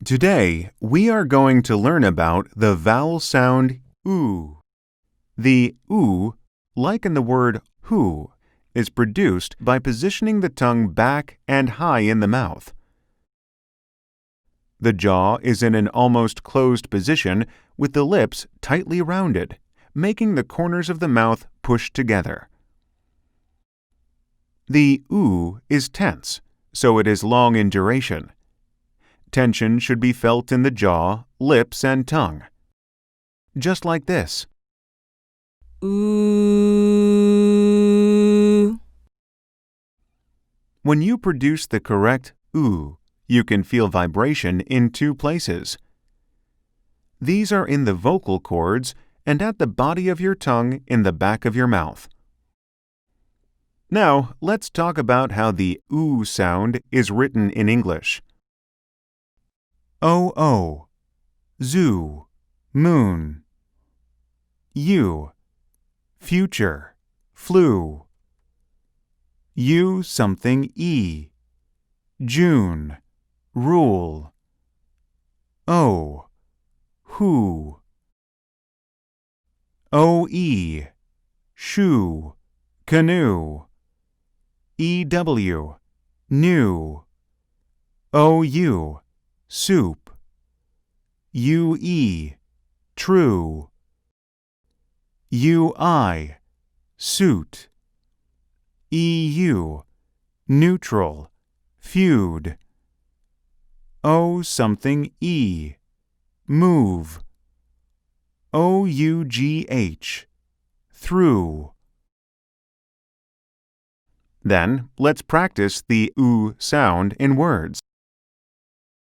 Today, we are going to learn about the vowel sound oo. The oo, like in the word who, is produced by positioning the tongue back and high in the mouth. The jaw is in an almost closed position with the lips tightly rounded, making the corners of the mouth push together. The oo is tense, so it is long in duration. Tension should be felt in the jaw, lips, and tongue. Just like this. Ooh. When you produce the correct oo, you can feel vibration in two places. These are in the vocal cords and at the body of your tongue in the back of your mouth. Now, let's talk about how the oo sound is written in English. O, zoo, moon. U, future, flu. U something E, June, rule. O, who. OE, shoe, canoe. EW, new. OU, soup. UE, true. UI, suit. EU, neutral, feud. O something E, move. OUGH, through. Then, let's practice the oo sound in words.